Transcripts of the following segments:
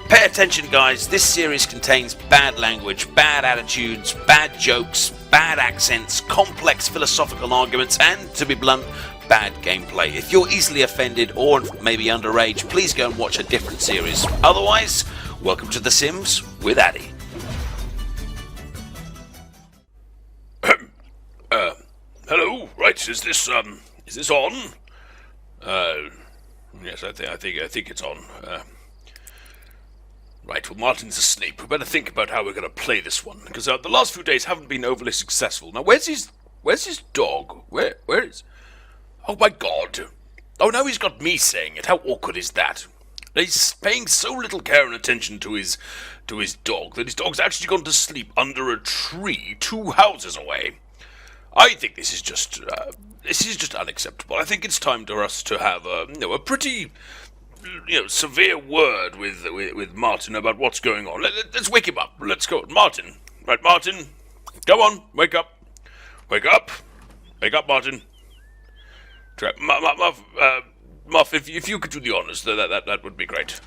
Pay attention, guys. This series contains bad language, bad attitudes, bad jokes, bad accents, complex philosophical arguments, and, to be blunt, bad gameplay. If you're easily offended or maybe underage, please go and watch a different series. Otherwise, welcome to The Sims with Addy. Hello. Right, is this on? Yes, I think it's on. Right, well, Martin's asleep. We better think about how we're going to play this one, because the last few days haven't been overly successful. Now, where's his dog? Where is? Oh my God! Oh, now he's got me saying it. How awkward is that? He's paying so little care and attention to his dog that his dog's actually gone to sleep under a tree 2 houses away. I think this is just unacceptable. I think it's time for us to have a pretty severe word with Martin about what's going on. Let's wake him up. Let's go, Martin. Right, Martin, come on, wake up, wake up, Martin. Muff, if you could do the honors, that would be great.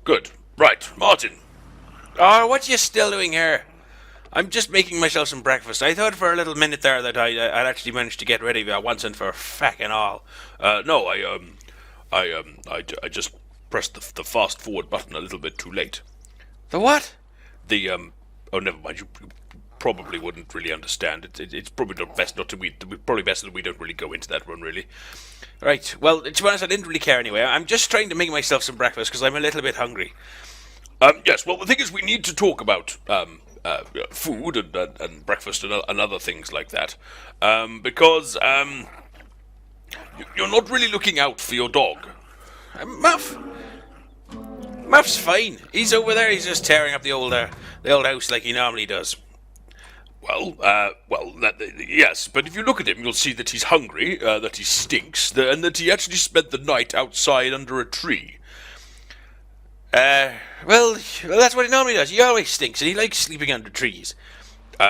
Good. Right, Martin. Oh, what you still doing here? I'm just making myself some breakfast. I thought for a little minute there that I'd actually managed to get ready once and for fucking all. No, I just pressed the fast forward button a little bit too late. The what? Oh, never mind. You probably wouldn't really understand. It's probably best not to. Probably best that we don't really go into that one, really. Right. Well, to be honest, I didn't really care anyway. I'm just trying to make myself some breakfast because I'm a little bit hungry. Yes. Well, the thing is, we need to talk about food and breakfast and other things like that, because you're not really looking out for your dog. Muff's fine. He's over there. He's just tearing up the old house like he normally does. Yes, but if you look at him, you'll see that he's hungry, that he stinks, and that he actually spent the night outside under a tree. Well, that's what he normally does. He always stinks, and he likes sleeping under trees.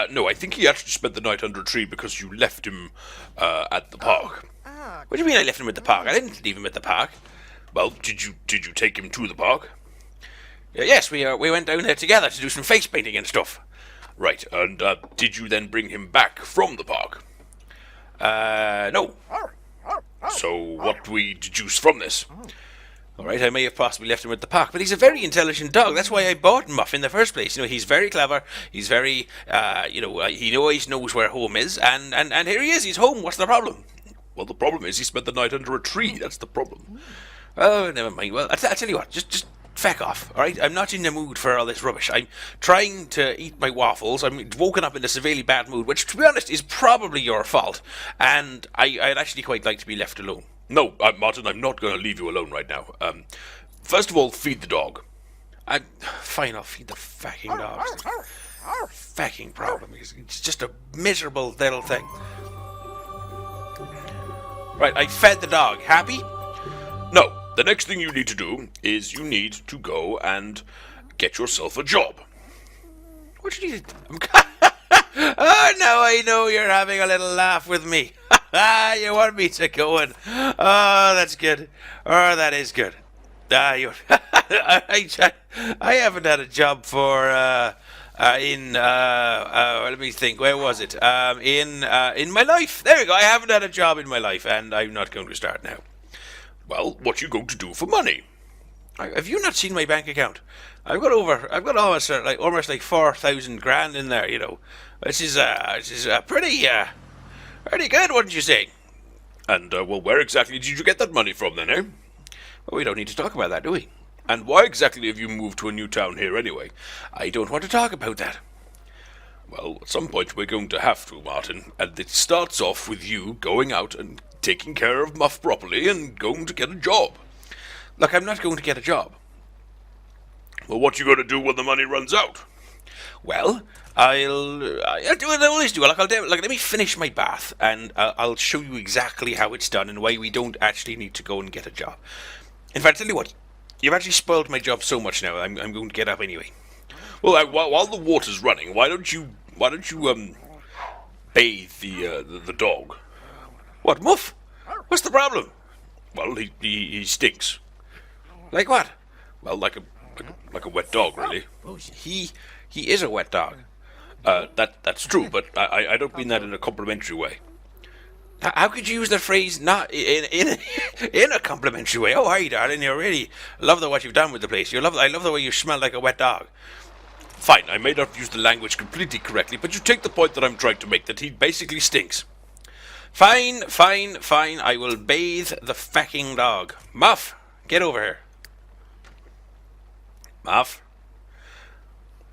No, I think he actually spent the night under a tree because you left him at the park. What do you mean I left him at the park? I didn't leave him at the park. Well, did you take him to the park? Yes, we went down there together to do some face painting and stuff. Right, and did you then bring him back from the park? No. So what do we deduce from this? All right, I may have possibly left him at the park, but he's a very intelligent dog. That's why I bought Muff in the first place. He's very clever. He's very, he always knows where home is, and here he is. He's home. What's the problem? Well, the problem is he spent the night under a tree. That's the problem. Oh, never mind. Well, I tell you what, just feck off, all right? I'm not in the mood for all this rubbish. I'm trying to eat my waffles. I'm woken up in a severely bad mood, which, to be honest, is probably your fault. And I'd actually quite like to be left alone. No, Martin, I'm not going to leave you alone right now. First of all, feed the dog. Fine, I'll feed the fucking dog. Fucking problem. It's just a miserable little thing. Right, I fed the dog. Happy? No. The next thing you need to do is you need to go and get yourself a job. What do you need to do? Oh, now I know you're having a little laugh with me. You want me to go and... Oh, that's good. Oh, that is good. I haven't had a job for... let me think. Where was it? In my life. There we go. I haven't had a job in my life, and I'm not going to start now. Well, what you going to do for money? Have you not seen my bank account? I've got almost like 4,000 grand in there. Which is pretty good, wouldn't you say? And well, where exactly did you get that money from then, eh? Well, we don't need to talk about that, do we? And why exactly have you moved to a new town here anyway? I don't want to talk about that. Well, at some point we're going to have to, Martin, and it starts off with you going out and taking care of Muff properly and going to get a job. Look, I'm not going to get a job. Well, what you going to do when the money runs out? Well, I'll do what I always do. Let me finish my bath, and I'll show you exactly how it's done and why we don't actually need to go and get a job. In fact, I'll tell you what, you've actually spoiled my job so much now, I'm going to get up anyway. Well, while the water's running, why don't you bathe the dog? What, Muff? What's the problem? Well, he stinks. Like what? Well, like a like a wet dog, really. He is a wet dog. That's true, but I don't mean that in a complimentary way. How could you use the phrase not in a complimentary way? Oh, hi, darling. You really love what you've done with the place. I love the way you smell like a wet dog. Fine, I may not use the language completely correctly, but you take the point that I'm trying to make, that he basically stinks. Fine. I will bathe the fucking dog. Muff, get over here. Muff.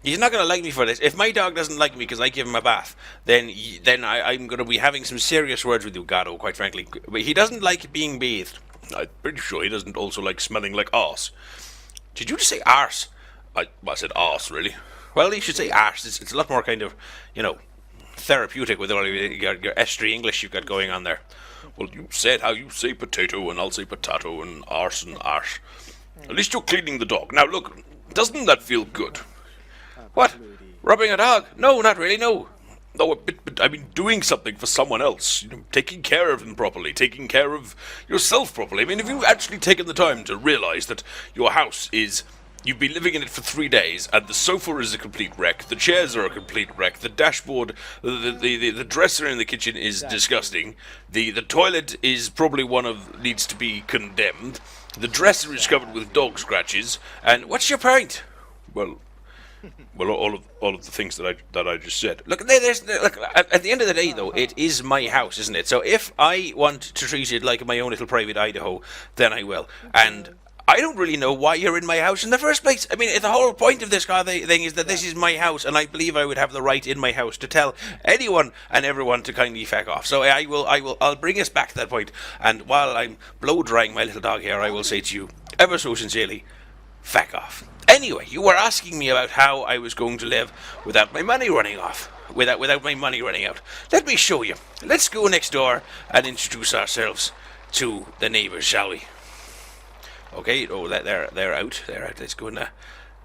He's not going to like me for this. If my dog doesn't like me because I give him a bath, then I'm going to be having some serious words with you, Godo, quite frankly. But he doesn't like being bathed. I'm pretty sure he doesn't also like smelling like arse. Did you just say arse? I said arse, really. Well, you should say arse. It's a lot more kind of, therapeutic with all your estuary English you've got going on there. Well, you said how you say potato, and I'll say potato, and arse and arse. At least you're cleaning the dog. Now, look, doesn't that feel good? What? Rubbing a dog? No, not really, no. No, but I mean, doing something for someone else. Taking care of them properly, taking care of yourself properly. I mean, if you've actually taken the time to realize that your house is... You've been living in it for 3 days, and the sofa is a complete wreck, the chairs are a complete wreck, the dashboard, the dresser in the kitchen is disgusting, the toilet is probably needs to be condemned, the dresser is covered with dog scratches, and what's your point? Well, all of the things that I just said. Look, at the end of the day, though, it is my house, isn't it? So if I want to treat it like my own little private Idaho, then I will. And I don't really know why you're in my house in the first place. I mean, the whole point of this thing is that this is my house, and I believe I would have the right in my house to tell anyone and everyone to kindly feck off. So I'll bring us back to that point. And while I'm blow drying my little dog here, I will say to you, ever so sincerely, feck off. Anyway, you were asking me about how I was going to live without my money running off. Without my money running out. Let me show you. Let's go next door and introduce ourselves to the neighbours, shall we? Okay, they're out. Let's go what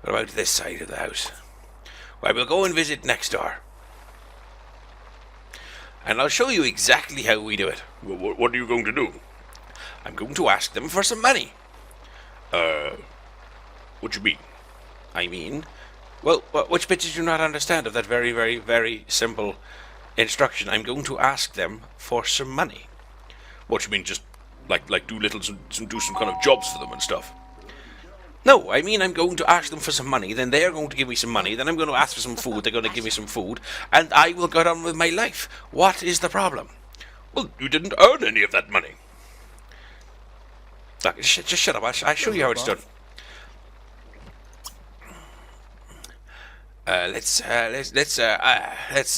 about this side of the house? Well, we'll go and visit next door. And I'll show you exactly how we do it. Well, what are you going to do? I'm going to ask them for some money. What you mean? I mean, well, which bit did you not understand of that very, very, very simple instruction? I'm going to ask them for some money. What you mean, just like do some kind of jobs for them and stuff? No, I mean I'm going to ask them for some money, then they're going to give me some money, then I'm going to ask for some food, they're going to give me some food, and I will get on with my life. What is the problem? Well, you didn't earn any of that money. Look, just shut up. I'll show you how it's done. Let's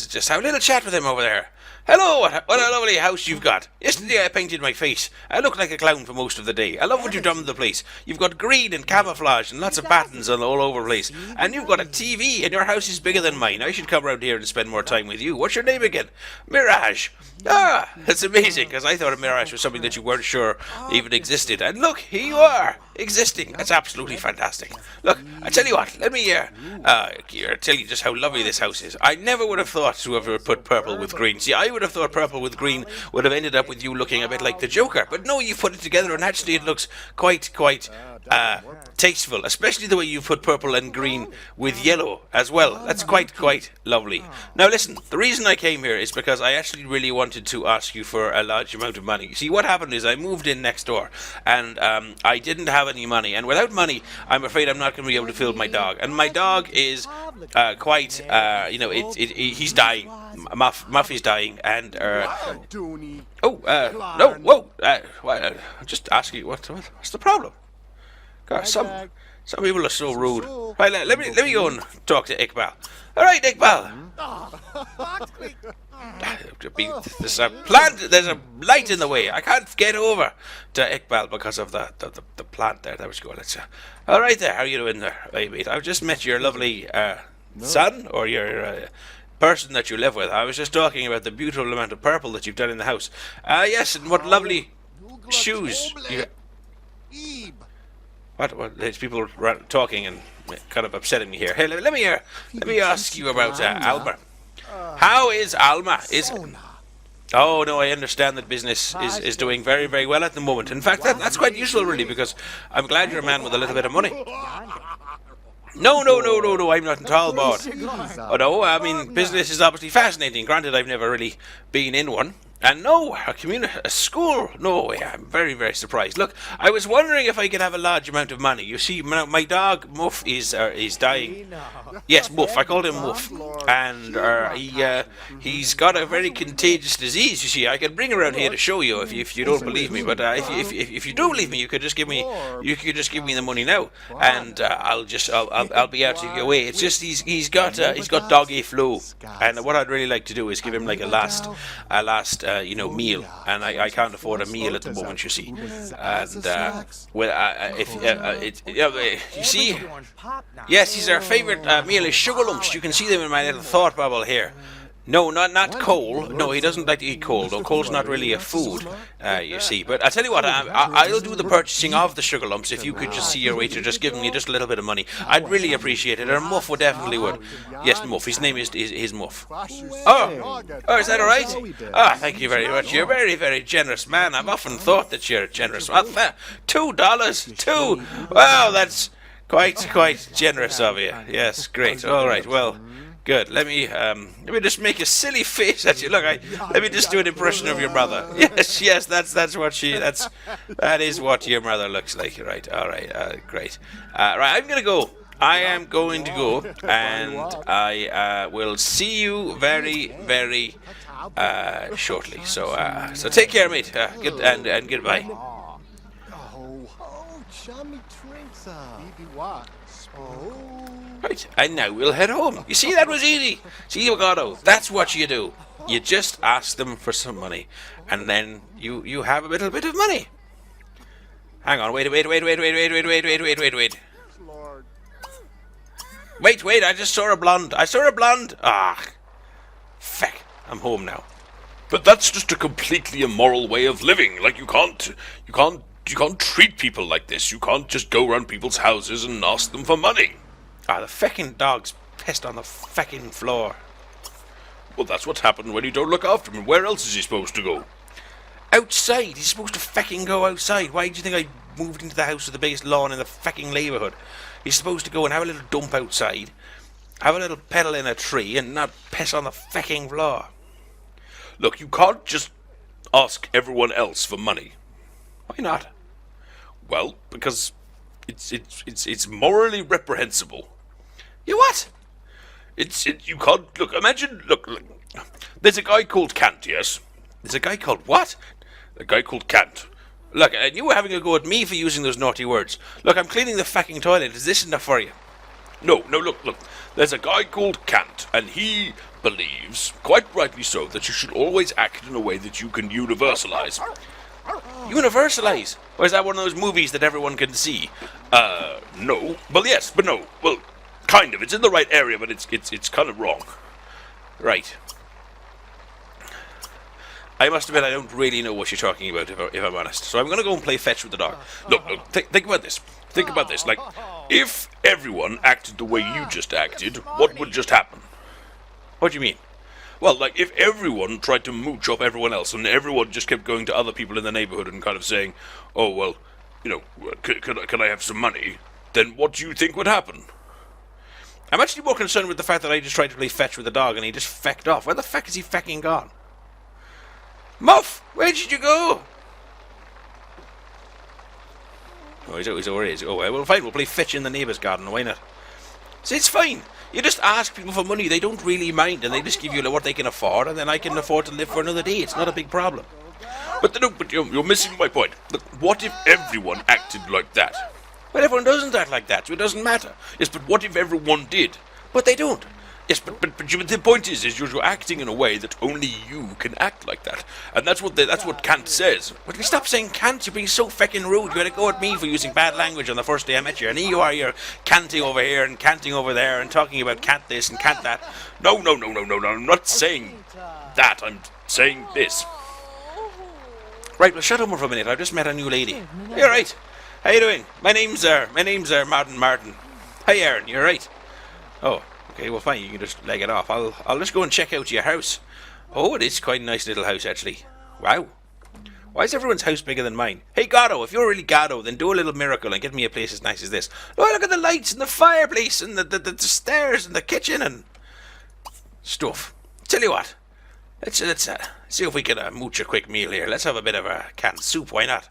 just have a little chat with him over there. Hello, what a lovely house you've got. Yesterday I painted my face. I look like a clown for most of the day. I love what you've done with the place. You've got green and camouflage and lots of patterns all over the place. And you've got a TV, and your house is bigger than mine. I should come around here and spend more time with you. What's your name again? Mirage. Ah, that's amazing, because I thought a Mirage was something that you weren't sure even existed. And look, here you are, existing. That's absolutely fantastic. Look, I tell you what, let me tell you just how lovely this house is. I never would have thought to have put purple with green. See, I would have thought purple with green would have ended up with you looking a bit like the Joker. But no, you put it together, and actually it looks quite tasteful, especially the way you put purple and green with yellow as well. That's quite lovely. Now listen, the reason I came here is because I actually really wanted to ask you for a large amount of money. See, what happened is I moved in next door, and I didn't have any money, and without money I'm afraid I'm not going to be able to feed my dog, and my dog is he's dying. Muff is dying, and just ask you what's the problem? God, some people are so rude. Right, let me go and talk to Iqbal. All right, Iqbal. There's a plant. There's a light in the way. I can't get over to Iqbal because of the plant there. That was good. All right there. How are you doing there, mate? I've just met your lovely son, or your person that you live with. I was just talking about the beautiful amount of purple that you've done in the house. Yes, and what lovely shoes. What? There's people talking and kind of upsetting me here. Hey, let me ask you about Alma. How is Alma? Oh no, I understand that business is doing very, very well at the moment. In fact, that's quite useful really, because I'm glad you're a man with a little bit of money. No, I'm not at all bored. Oh no, I mean, business is obviously fascinating. Granted, I've never really been in one. And no, a school? No, yeah, I'm very, very surprised. Look, I was wondering if I could have a large amount of money. You see, my dog, Muff, is dying. Yes, Muff, I called him Muff. And he's got a very contagious disease, you see. I could bring him around here to show you if you don't believe me. But if you do believe me, you could just give me the money now. And I'll be out to your way. It's just he's got doggy flu. And what I'd really like to do is give him like a last meal, and I can't afford a meal at the moment, you see. And you see, yes, he's our favourite meal is sugar lumps. You can see them in my little thought bubble here. No, not coal. No, he doesn't like to eat coal. Though coal's not really a food, you see. But I tell you what, I'll do the purchasing of the sugar lumps if you could just see your way to just giving me just a little bit of money. I'd really appreciate it. Or Muff would definitely would. Yes, Muff. His name is Muff. Oh, is that all right? Ah, thank you very much. You're a very, very generous man. I've often thought that you're generous. $2, $2. Wow, that's quite generous of you. Yes, great. All right. Well. Good. Let me just make a silly face at you. Look, let me just do an impression of your mother. Yes, that is what your mother looks like. Right. All right. Great. Right. I'm gonna go. I am going to go, and I will see you very, very shortly. So take care, mate. Good and goodbye. Right, and now we'll head home. You see, that was easy. See, Godo, that's what you do. You just ask them for some money, and then you have a little bit of money. Hang on, wait. Wait, I just saw a blonde. Ah, feck, I'm home now. But that's just a completely immoral way of living. Like, you can't treat people like this. You can't just go around people's houses and ask them for money. Ah, the feckin' dog's pissed on the feckin' floor. Well, that's what's happened when you don't look after him. Where else is he supposed to go? Outside. He's supposed to feckin' go outside. Why do you think I moved into the house with the biggest lawn in the feckin' neighbourhood? He's supposed to go and have a little dump outside, have a little pedal in a tree, and not piss on the feckin' floor. Look, you can't just ask everyone else for money. Why not? Well, because it's morally reprehensible. You what? You can't look. There's a guy called Kant, yes? There's a guy called what? A guy called Kant. Look, and you were having a go at me for using those naughty words. Look, I'm cleaning the fucking toilet. Is this enough for you? No, look. There's a guy called Kant, and he believes, quite rightly so, that you should always act in a way that you can universalize. Universalize? Or is that one of those movies that everyone can see? No. Well, yes, but no. Well, kind of. It's in the right area, but it's kind of wrong. Right. I must admit I don't really know what you're talking about, if I'm honest. So I'm going to go and play fetch with the dog. Look, think about this. Think about this. Like, if everyone acted the way you just acted, what would just happen? What do you mean? Well, like, if everyone tried to mooch off everyone else, and everyone just kept going to other people in the neighborhood and kind of saying, oh, well, can I have some money? Then what do you think would happen? I'm actually more concerned with the fact that I just tried to play fetch with the dog and he just fecked off. Where the feck is he fecking gone? Muff, where did you go? Oh, he's over here. Oh, well, fine. We'll play fetch in the neighbour's garden. Why not? See, it's fine. You just ask people for money. They don't really mind, and they just give you what they can afford, and then I can afford to live for another day. It's not a big problem. But you're missing my point. Look, what if everyone acted like that? Well, everyone doesn't act like that, so it doesn't matter. Yes, but what if everyone did? But they don't. Yes, but the point is you're acting in a way that only you can act like that, and that's what Kant says. But we stop saying Kant. You're being so feckin' rude. You had to go at me for using bad language on the first day I met you, and here you are, you're canting over here and canting over there and talking about Kant this and Kant that. No. I'm not saying that. I'm saying this. Right. Well, shut up for a minute. I've just met a new lady. You're right. How you doing? My name's Martin. Hi, Aaron. You're right. Oh. Okay, well, fine. You can just leg it off. I'll just go and check out your house. Oh, it is quite a nice little house, actually. Wow. Why is everyone's house bigger than mine? Hey, Godo, if you're really Godo, then do a little miracle and get me a place as nice as this. Oh, look at the lights and the fireplace and the stairs and the kitchen and stuff. Tell you what, let's see if we can mooch a quick meal here. Let's have a bit of a canned soup, why not?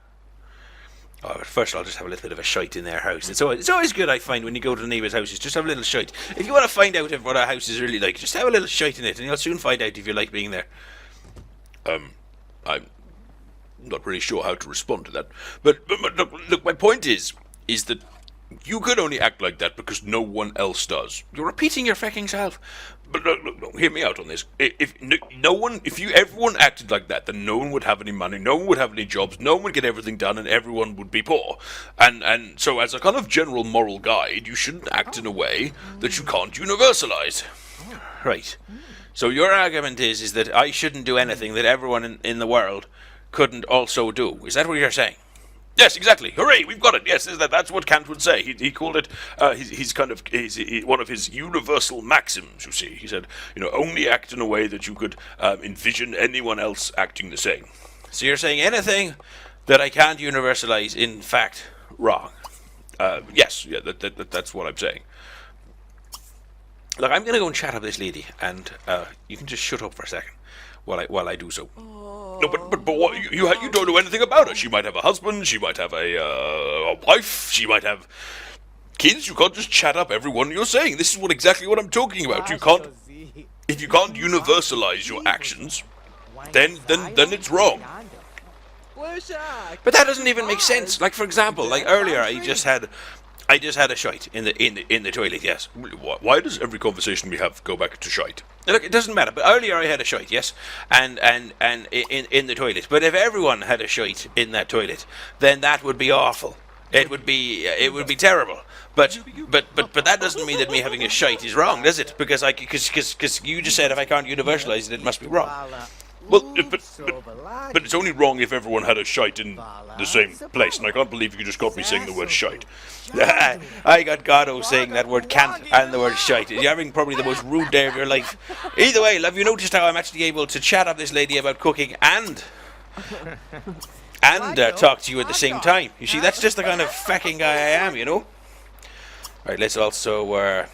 Oh, but first I'll just have a little bit of a shite in their house. It's always good, I find, when you go to the neighbours' houses, just have a little shite. If you want to find out what a house is really like, just have a little shite in it and you'll soon find out if you like being there. I'm not really sure how to respond to that. But look, my point is that you could only act like that because no one else does. You're repeating your fucking self. But look, hear me out on this. If everyone acted like that, then no one would have any money, no one would have any jobs, no one would get everything done, and everyone would be poor. And so, as a kind of general moral guide, you shouldn't act in a way that you can't universalize. Right. So your argument is that I shouldn't do anything that everyone in the world couldn't also do. Is that what you're saying? Yes, exactly. Hooray, we've got it. Yes, that's what Kant would say. He called it, he's one of his universal maxims, you see. He said, only act in a way that you could envision anyone else acting the same. So you're saying anything that I can't universalize, in fact, wrong? Yes, yeah, that's what I'm saying. Look, I'm going to go and chat up this lady, and you can just shut up for a second while I do so. No, but what, you don't know anything about her. She might have a husband, she might have a wife, she might have kids. You can't just chat up everyone you're saying. This is exactly what I'm talking about. If you can't universalize your actions, then it's wrong. But that doesn't even make sense. Like, for example, like earlier, I just had a shite in the toilet. Yes. Why does every conversation we have go back to shite? Look, it doesn't matter. But earlier I had a shite, yes, and in the toilet. But if everyone had a shite in that toilet, then that would be awful. It would be terrible. But that doesn't mean that me having a shite is wrong, does it? Because you just said if I can't universalize it, it must be wrong. Well, but it's only wrong if everyone had a shite in the same place, and I can't believe you just got me saying the word shite. I got Godo saying that word can't and the word shite. You're having probably the most rude day of your life. Either way, have you noticed how I'm actually able to chat up this lady about cooking and talk to you at the same time? You see, that's just the kind of fucking guy I am, Right, let's also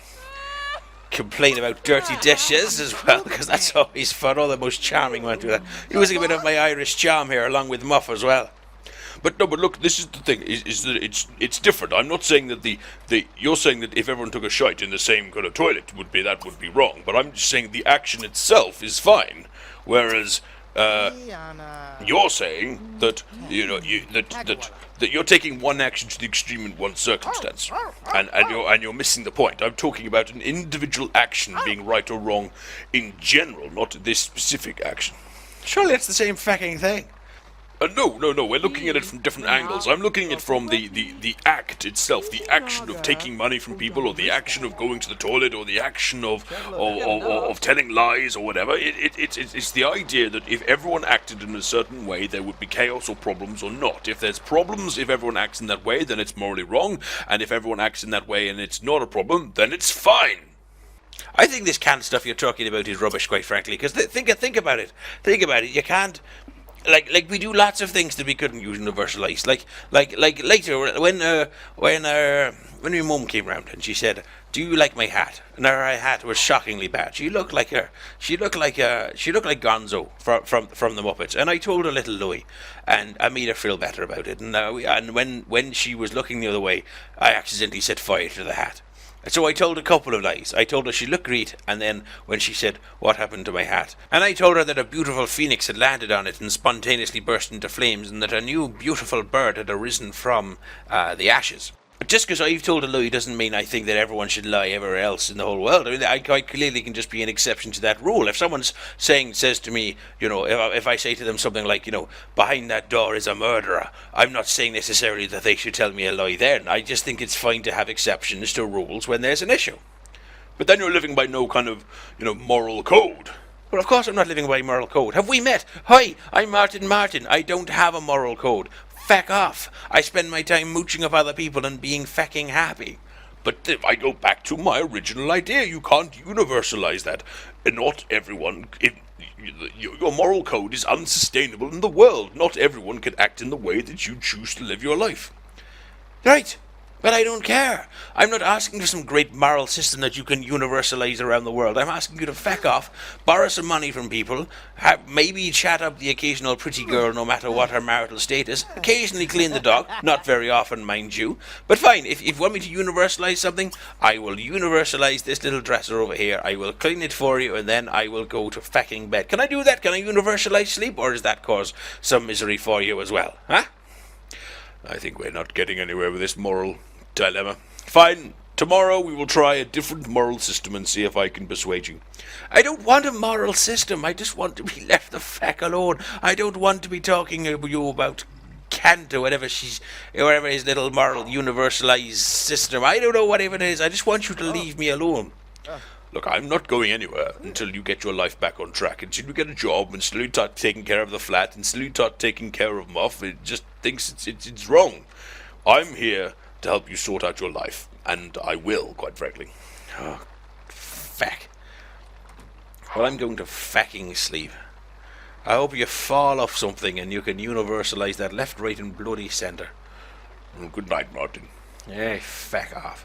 complain about dirty dishes as well, because that's always fun. Oh, the most charming one to that. Using a bit of my Irish charm here along with Muff as well. But look, this is the thing, is that it's different. I'm not saying that you're saying that if everyone took a shite in the same kind of toilet that would be wrong, but I'm just saying the action itself is fine, whereas you're saying that that you're taking one action to the extreme in one circumstance, and you're missing the point. I'm talking about an individual action being right or wrong in general, not this specific action. Surely it's the same fucking thing. No, we're looking at it from different angles. I'm looking at it from the act itself, the action of taking money from people, or the action of going to the toilet, or the action of telling lies, or whatever. It's the idea that if everyone acted in a certain way, there would be chaos or problems or not. If there's problems, if everyone acts in that way, then it's morally wrong, and if everyone acts in that way and it's not a problem, then it's fine. I think this canned stuff you're talking about is rubbish, quite frankly, because think about it. Think about it. You can't... Like we do lots of things that we couldn't universalize. Like later when my mum came round and she said, "Do you like my hat?" And her hat was shockingly bad. She looked like Gonzo from the Muppets. And I told her little Louie, and I made her feel better about it. And when she was looking the other way, I accidentally set fire to the hat. So I told a couple of lies. I told her she looked great, and then when she said, "What happened to my hat?" And I told her that a beautiful phoenix had landed on it and spontaneously burst into flames, and that a new beautiful bird had arisen from the ashes. But just because I've told a lie doesn't mean I think that everyone should lie everywhere else in the whole world. I mean, I quite clearly can just be an exception to that rule. If someone says to me, if I say to them something like, behind that door is a murderer, I'm not saying necessarily that they should tell me a lie then. I just think it's fine to have exceptions to rules when there's an issue. But then you're living by no kind of, moral code. Well, of course I'm not living by moral code. Have we met? Hi, I'm Martin. I don't have a moral code. Feck off. I spend my time mooching up other people and being fecking happy. But if I go back to my original idea, you can't universalize that. And not everyone... your moral code is unsustainable in the world. Not everyone can act in the way that you choose to live your life. Right. But I don't care. I'm not asking for some great moral system that you can universalize around the world. I'm asking you to feck off, borrow some money from people, maybe chat up the occasional pretty girl no matter what her marital status, occasionally clean the dog, not very often, mind you. But fine, if you want me to universalize something, I will universalize this little dresser over here. I will clean it for you, and then I will go to fecking bed. Can I do that? Can I universalize sleep, or does that cause some misery for you as well? Huh? I think we're not getting anywhere with this moral dilemma. Fine, tomorrow we will try a different moral system and see if I can persuade you. I don't want a moral system. I just want to be left the feck alone. I don't want to be talking to you about Kant or whatever his little moral universalized system. I don't know whatever it is. I just want you to leave me alone. Look, I'm not going anywhere until you get your life back on track. Until you get a job and still you start taking care of the flat and still you start taking care of Muff. It just thinks it's wrong. I'm here to help you sort out your life, and I will, quite frankly. Oh, feck. Well, I'm going to fecking sleep. I hope you fall off something and you can universalize that left, right, and bloody centre. Good night, Martin. Hey, feck off.